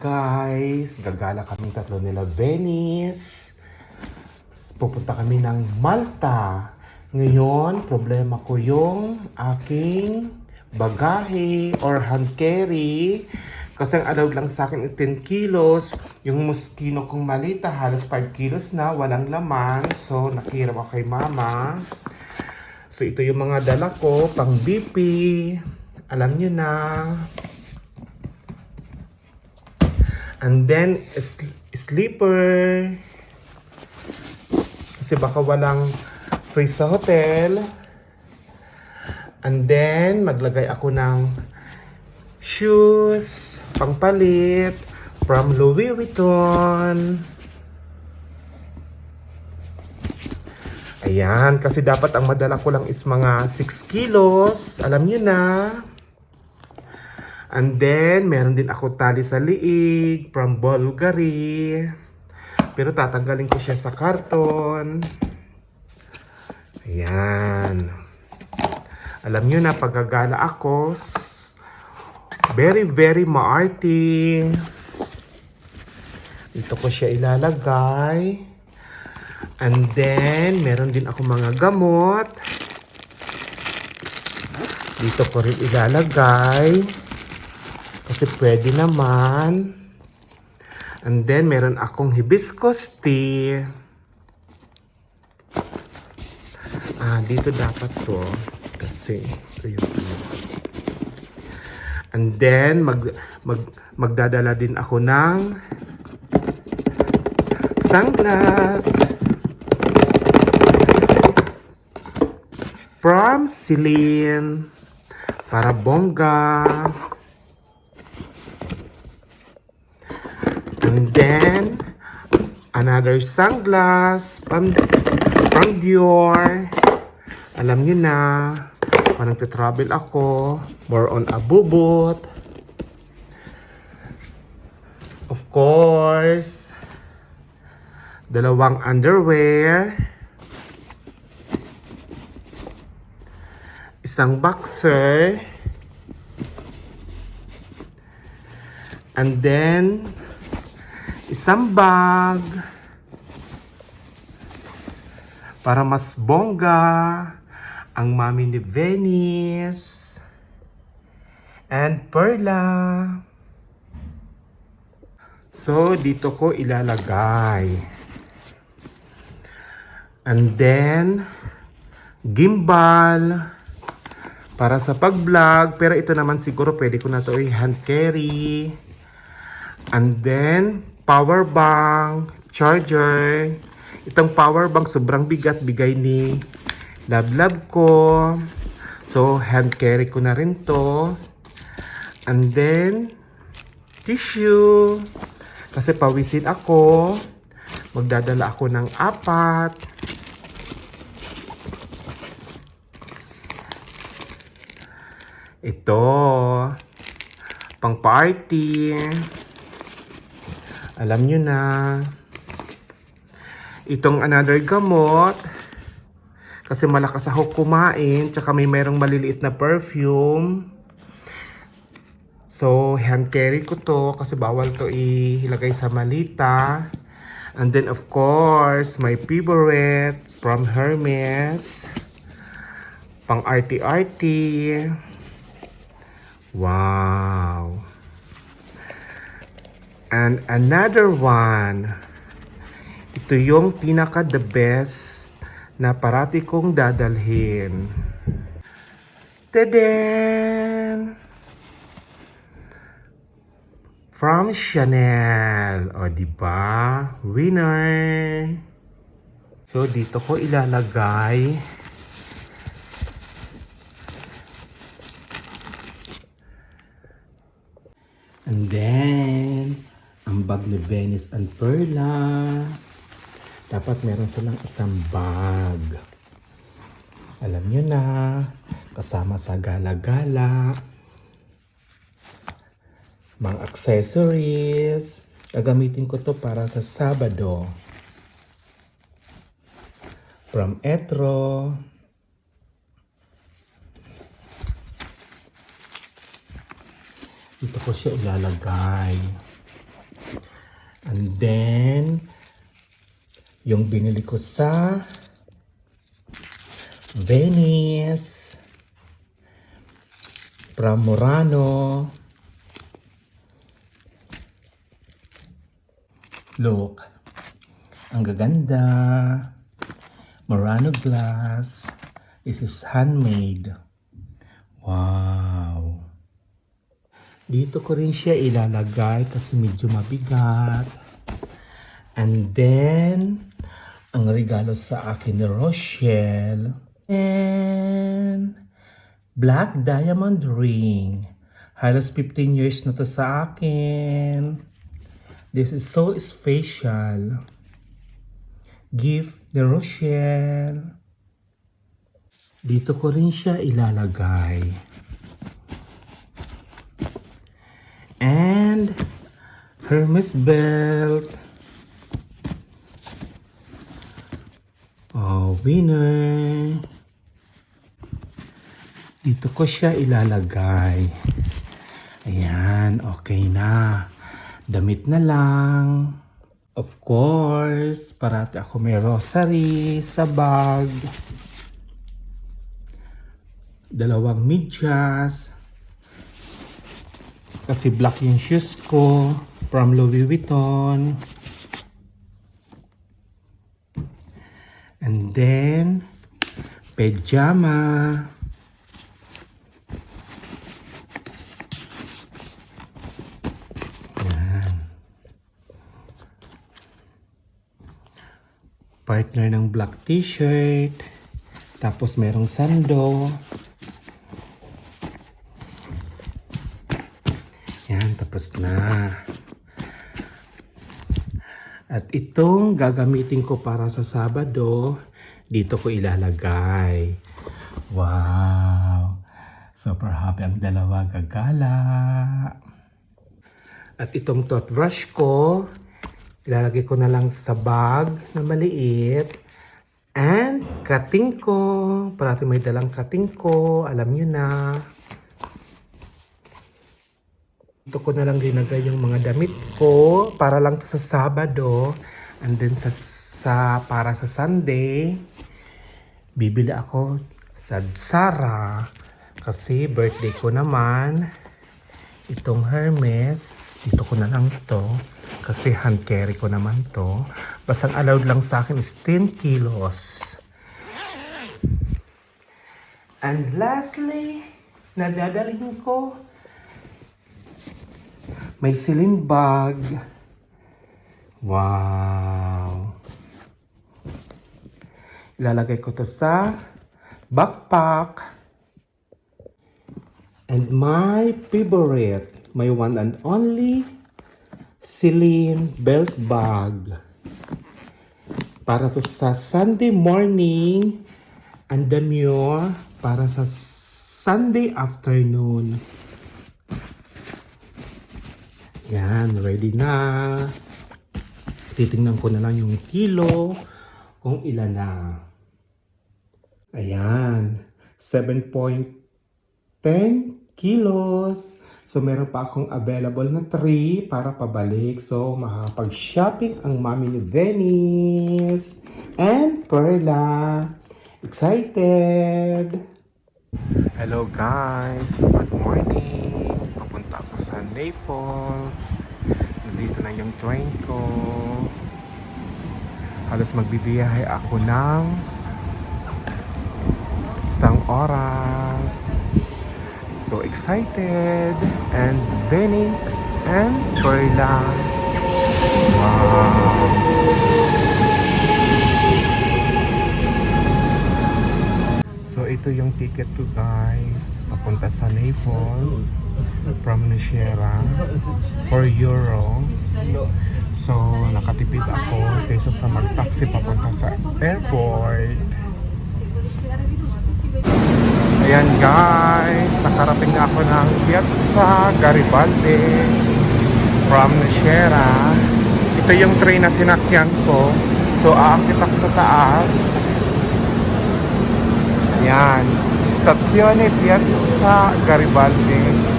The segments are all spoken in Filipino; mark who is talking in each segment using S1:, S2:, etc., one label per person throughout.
S1: guys, gagala kaming tatlo nila Venice. Pupunta kami ng Malta. Ngayon, problema ko yung aking bagahe or hand carry. Kasi ang allowed lang sa akin ay 10 kilos. Yung moschino kong malita, halos 5 kilos na, walang laman. So, nakihirap ako kay mama. So, ito yung mga dala ko, pang BP. Alam nyo na. And then, sleeper. Kasi baka walang free sa hotel. And then, maglagay ako ng shoes, pangpalit, from Louis Vuitton. Ayan, kasi dapat ang madala ko lang is mga 6 kilos. Alam niyo na. And then, meron din ako tali sa liig from Bulgari. Pero tatanggalin ko siya sa karton. Ayan. Alam nyo na, paggagala ako, very, very maarte. Dito ko siya ilalagay. And then, meron din ako mga gamot. Dito ko rin ilalagay. Kasi pwede naman. And then, meron akong hibiscus tea. Dito dapat to. Kasi, ito yung And then, magdadala din ako ng sunglass. From Celine. Para bongga. And then, another sunglass from Dior. Alam niyo na, parang travel ako, more on abubot. Of course, dalawang underwear. Isang boxer. And then, isang bag para mas bongga ang mami ni Venice and Perla. So, dito ko ilalagay. And then, gimbal para sa pag-vlog. Pero ito naman siguro pwede ko na to i-hand carry. And then, power bank, charger. Itong power bank sobrang bigat, bigay ni Love ko. So, hand carry ko na rin to. And then, tissue. Kasi pawisin ako. Magdadala ako ng 4. Ito. Pang party. Alam nyo na. Itong another gamot. Kasi malakas ako kumain. Tsaka may merong maliliit na perfume. So, hand carry ko to. Kasi bawal to ilagay sa malita. And then, of course, my favorite from Hermes. Pang arty-arty. Wow. And another one. Ito yung pinaka the best na parati kong dadalhin. Tadaan! From Chanel. O, diba? Winner! So, dito ko ilalagay. And then, ang bag ni Venice and Perla. Dapat meron silang isang bag. Alam nyo na, kasama sa gala-gala. Mga accessories. Gagamitin ko to para sa Sabado. From Etro. Dito ko siya ilalagay. And then, yung binili ko sa Venice from Murano. Look, ang gaganda. Murano glass. This is handmade. Wow. Dito ko rin siya ilalagay kasi medyo mabigat. And then, ang regalo sa akin ni Rochelle. And black diamond ring. Halos 15 years na to sa akin. This is so special. Gift ni Rochelle. Dito ko rin siya ilalagay. And Hermes belt. Oh, winner. Dito ko siya ilalagay. Ayan, okay na. Damit na lang. Of course, parati ako may rosary sa bag. Dalawang medyas. Kasi black yung shoes ko from Louis Vuitton. And then, pajama. Yan. Partner ng black t-shirt. Tapos merong sando. Yan, tapos na. At itong gagamitin ko para sa Sabado, dito ko ilalagay. Wow! Super happy ang dalawa, gagala. At itong toothbrush ko, ilalagay ko na lang sa bag na maliit. And cutting ko, parati may dalang cutting ko, alam nyo na. Ito ko na lang linagay yung mga damit ko para lang to sa Sabado. And then para sa Sunday, bibili ako sa Zara kasi birthday ko naman. Itong Hermes, dito ko na lang to kasi hand carry ko naman to. Basang allowed lang sa akin is 10 kilos. And lastly, nadadalhin ko may ceiling bag. Wow. Ilalagay ko to sa backpack. And my favorite, my one and only Celine belt bag. Para to sa Sunday morning and demure para sa Sunday afternoon. Yan, ready na. Titingnan ko na lang yung kilo kung ilan na. Ayan, 7.10 kilos. So, meron pa akong available na 3 para pabalik. So, makakapag-shopping ang mami ni Venice and Perla. Excited! Hello guys! Good morning! Papunta ako sa Naples. Nandito na yung train ko. Halos magbibiyahe ako ng isang oras. So excited! And Venice and Perla. Wow! So ito yung ticket ko guys. Papunta sa Naples. From Nishera. €4. So nakatipid ako kaysa sa mag-taxi papunta sa airport. Ayan guys, nakarating na ako ng Piazza Garibaldi from Nishera. Ito yung train na sinakyan ko. So aakit ako sa taas. Ayan, Stazione Piazza Garibaldi.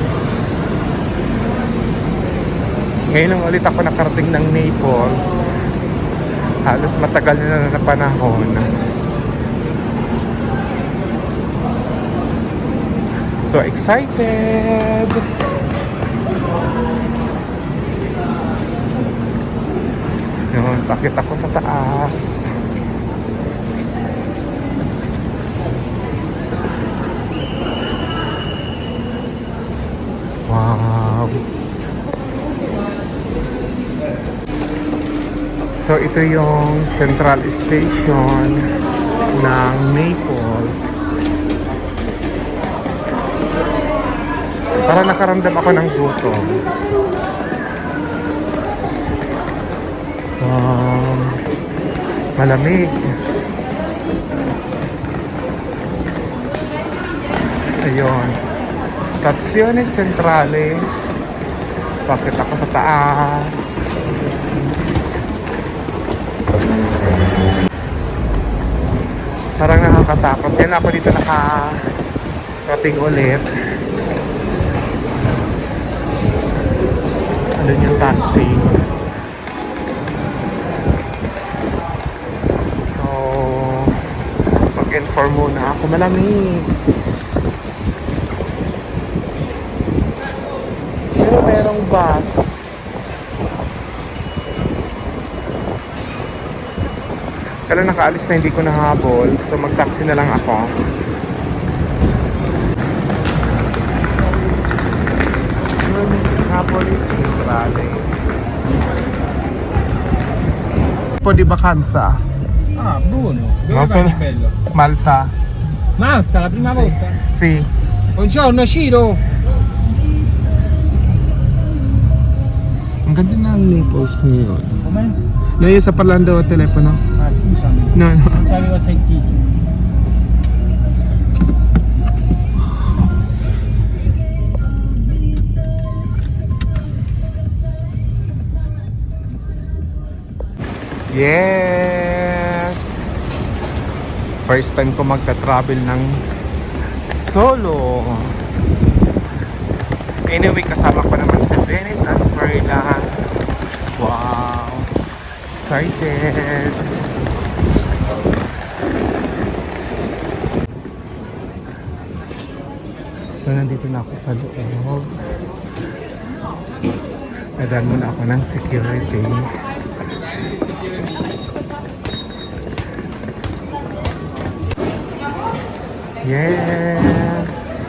S1: Ngayon lang ulit ako nakarating ng Naples. Halos matagal na panahon. So excited! Yun, pakita ko sa taas. Wow! So ito yung Central Station ng Naples. Para nakaramdam ako ng gutom. Malamig. Ayun. Stazione Centrale. Bakit ako sa taas? Parang nakakatakot. Kaya ako dito nakarating ulit. Andun yung taxi. So, mag-inform muna ako. Malamig. Pero merong bus. Pero nakaalis na, hindi ko nahabol. So, mag-taxi na lang ako. Napoli Centrale. Un po' di vacanza.
S2: Ah, Bruno, dove
S1: No,
S2: vai di bello?
S1: Malta.
S2: Malta, la prima volta?
S1: Sì.
S2: Buongiorno Ciro!
S1: Ang ganda na ang Naples ngayon.
S2: Come?
S1: Lei sta parlando al telefono?
S2: Ah, scusami,
S1: No, no.
S2: non sapevo sentito.
S1: Yes! First time ko magta-travel ng solo. Anyway, kasama ko naman si Venice at Perla. Wow! Excited! So, nandito na ako sa loob. Nadaan muna ako ng security. Yes!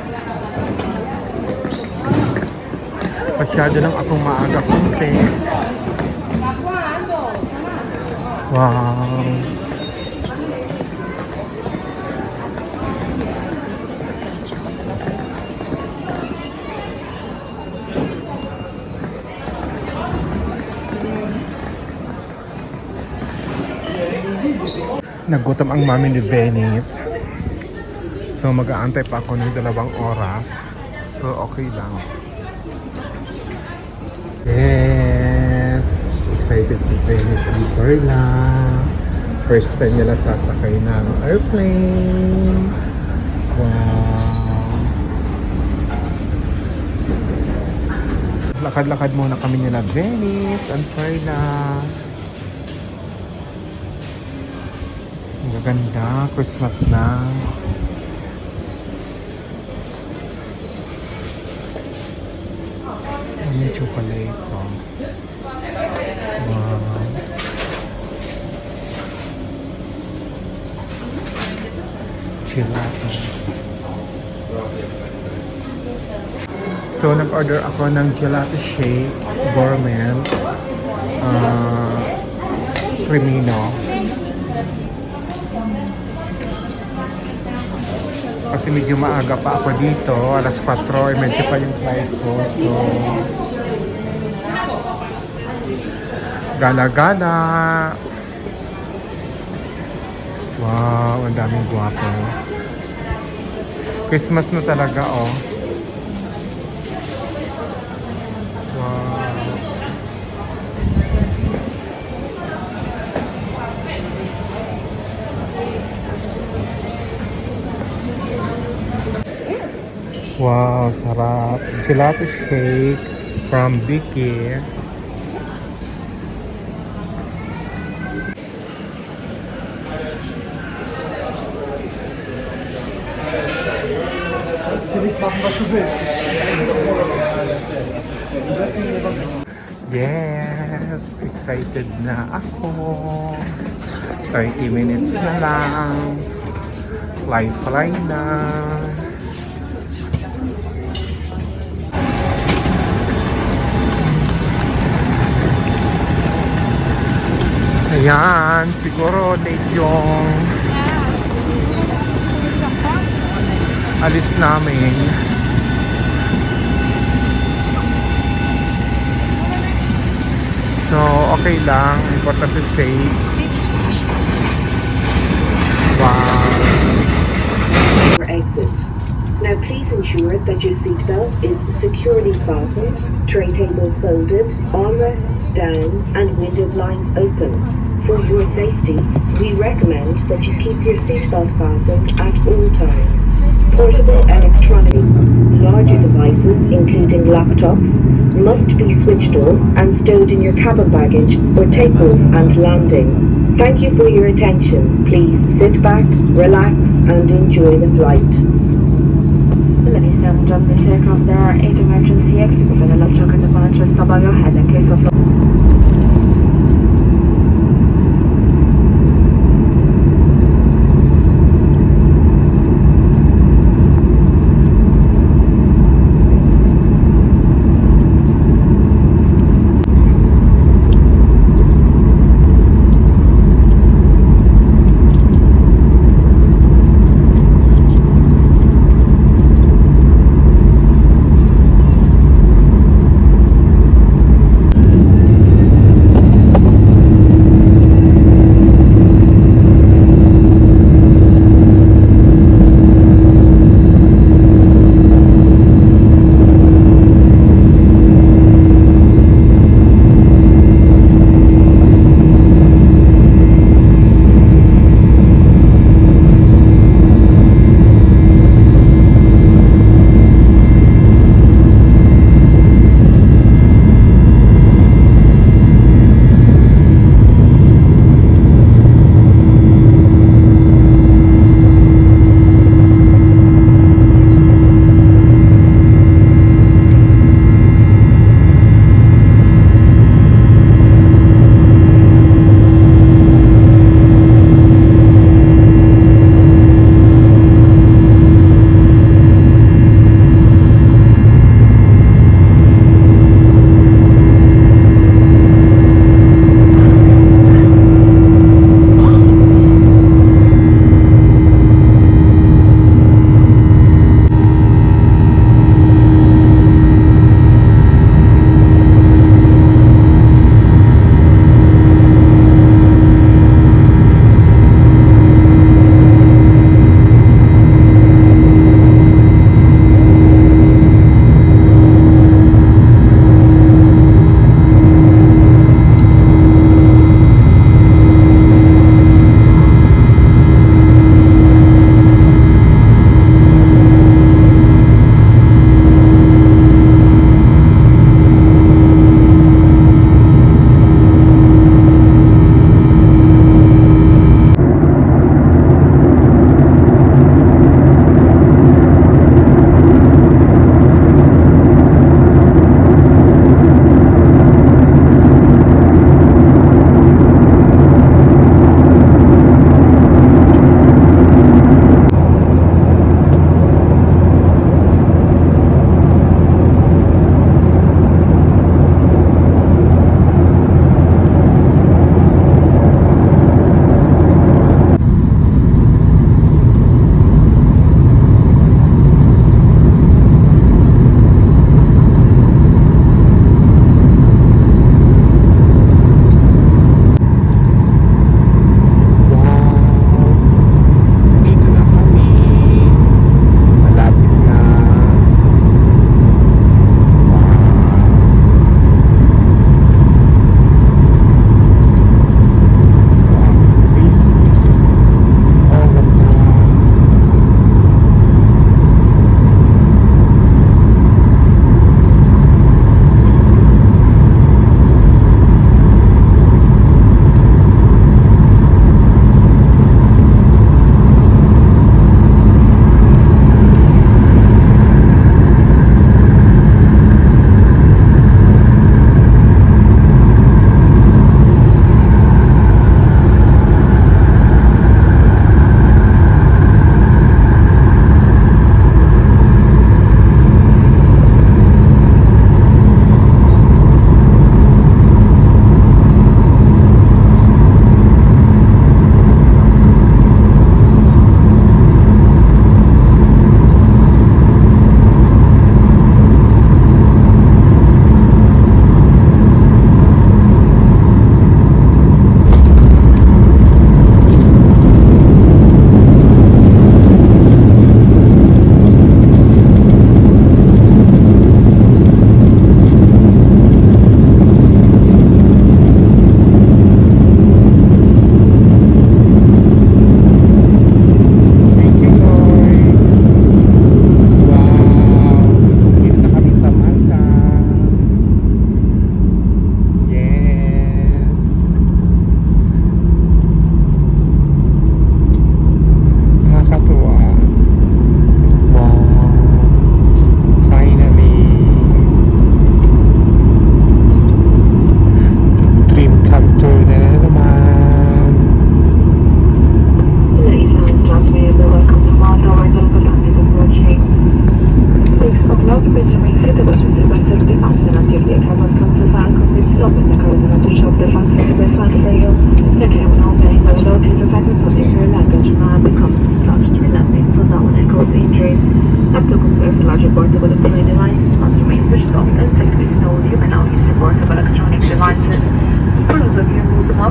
S1: Masyado lang akong maaga konti. Wow! Nagutom ang mami ni Venice. So mag-aantay pa ako ng 2 oras. So okay lang. Yes! Excited si Venice and Perla. First time nila sasakay ng airplane. Wow! Lakad-lakad muna kami nila Venice and Perla. Ang gaganda. Christmas na. Yung chocolate, so wow. Gelato. So nag-order ako ng gelato shake gourmet cremino kasi medyo maaga pa ako dito, alas 4, medyo pa yung flight ko, so gala-gala. Wow, ang daming guwapo. Christmas na talaga, oh. Wow. Wow, sarap. Gelato shake from Vicky. Yes, excited na ako. 30 minutes na lang. Live fly na. Ayan, siguro late yung alis namin. So, okay lang. Important is safe. Wow.
S3: For exit. Now please ensure that your seatbelt is securely fastened, tray table folded, armrests down and window blinds open. For your safety, we recommend that you keep your seatbelt fastened at all times. Portable electronic, larger devices including laptops must be switched off and stowed in your cabin baggage for takeoff and landing. Thank you for your attention. Please sit back, relax and enjoy the flight. Ladies and gentlemen, this aircraft there are 8 emergency exits and a left choker departure. Stop on your head in case of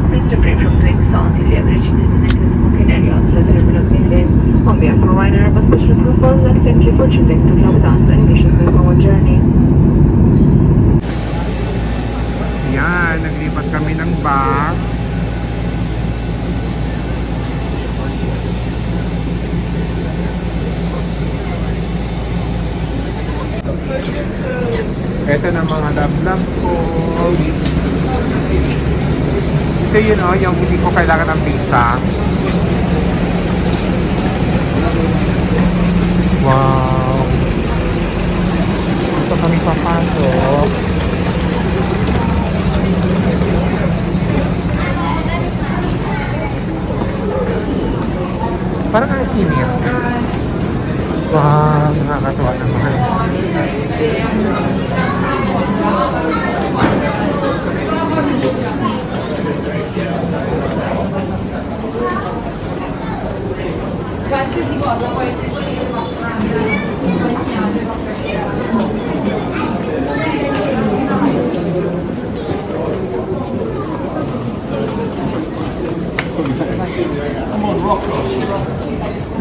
S4: Please refrain from doing so until you have reached designated smoking areas reserved immediately. On behalf of our Airbus Special Group, I would like to thank you for choosing to fly with us and wish us a our journey.
S1: Yan, naglipat kami ng bus. Ito na mga love ko. Ito yun yung hindi ko kailangan ng visa. Wow. Ito kami papasok. Parang ang init. Wow, nakakatuwa naman.
S5: Qualsiasi cosa può essere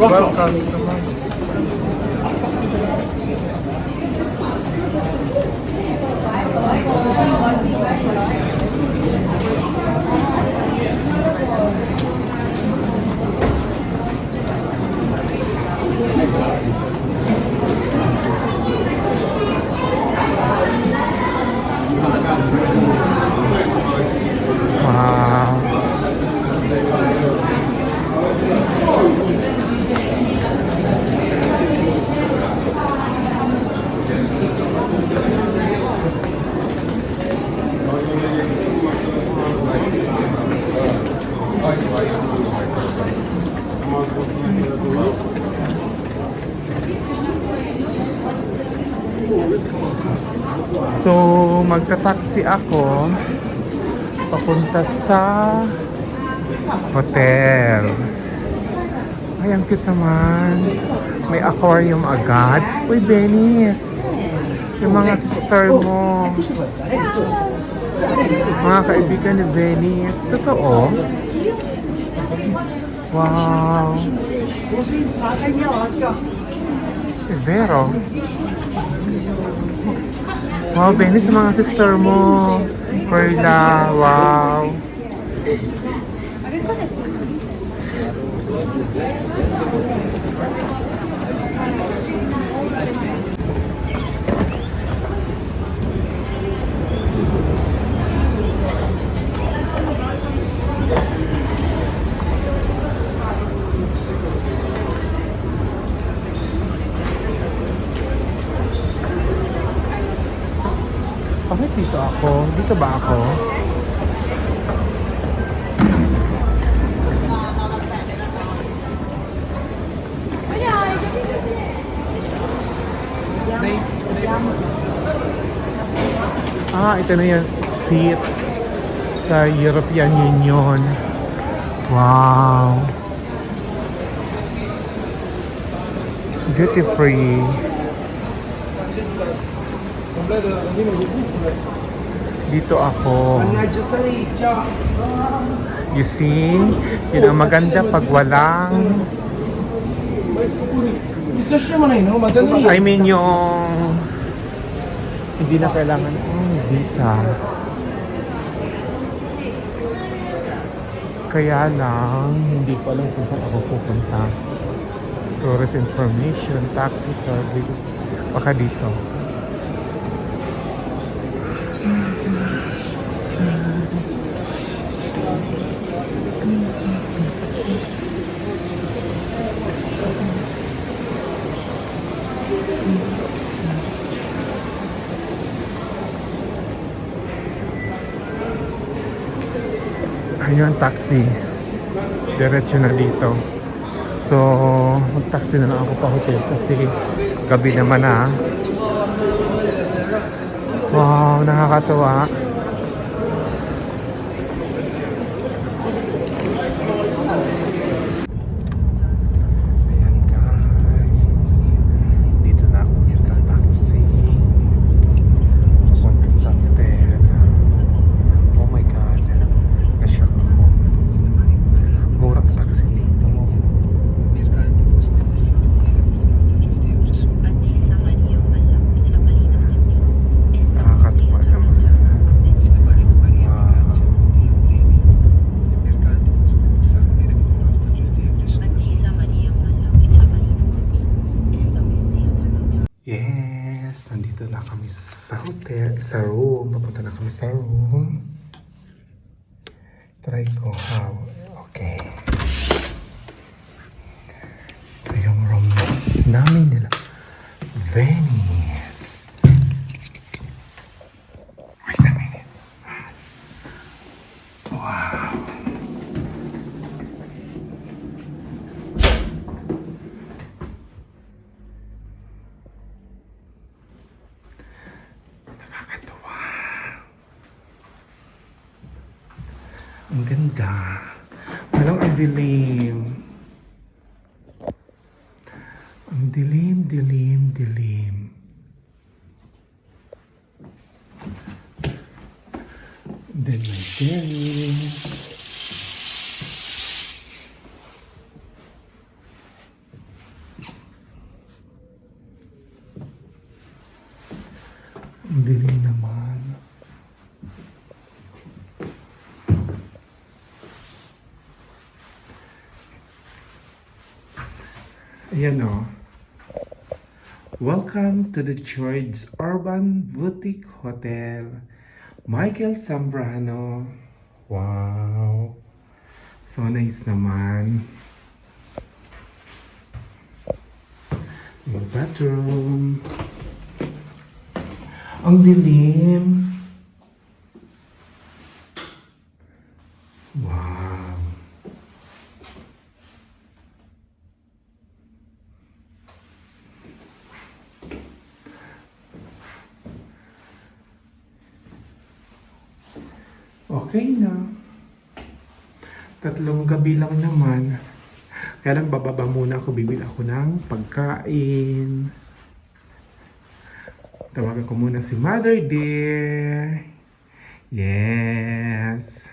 S1: Welcome. Wow. So, magta-taxi ako papunta sa hotel. Ay, ang cute naman. May aquarium agad. Uy, Venice! Yung mga sister mo. Mga kaibigan ni Venice. Totoo? Wow! Vero. Wow, Venice, sa mga sister mo. Perla, wow. Bakit dito ako? Dito ba ako? Ito na yung seat sa European Union. Wow! Duty free. Dito ako. You see? Yun ang maganda pag walang... I mean yung... Hindi na kailangan visa. Kaya lang, hindi ko alam kung saan ako pupunta. Tourist information, taxi service. Baka dito. Ayun, taxi. Diretso na dito. So, mag-taxi na lang ako pa hotel kasi gabi naman na. Wow, nakakatuwa. Ayan guys. Dito na ako sa taxi. Papunta sa hotel. Oh my God. Na-shock ako. Dito na kami sa hotel, sa room. Papunta na kami sa room. Try ko how. Okay. Ito yung room namin nila. Venice. Wait a minute. Wow. Nakakatuwa. Ang ganda. Parang ang dilim. Ang dilim, dilim, dilim. Then my terrace. Ang dilim naman. Ayan o. Welcome to the George Urban Boutique Hotel. Michael Zambrano. Wow. So nice naman. Yung bathroom. Ang dilim. Wow. Okay na. 3 gabi lang naman. Kaya lang bababa muna ako, bibili ako ng pagkain. Tawagan ko muna si Mother Dear. Yes.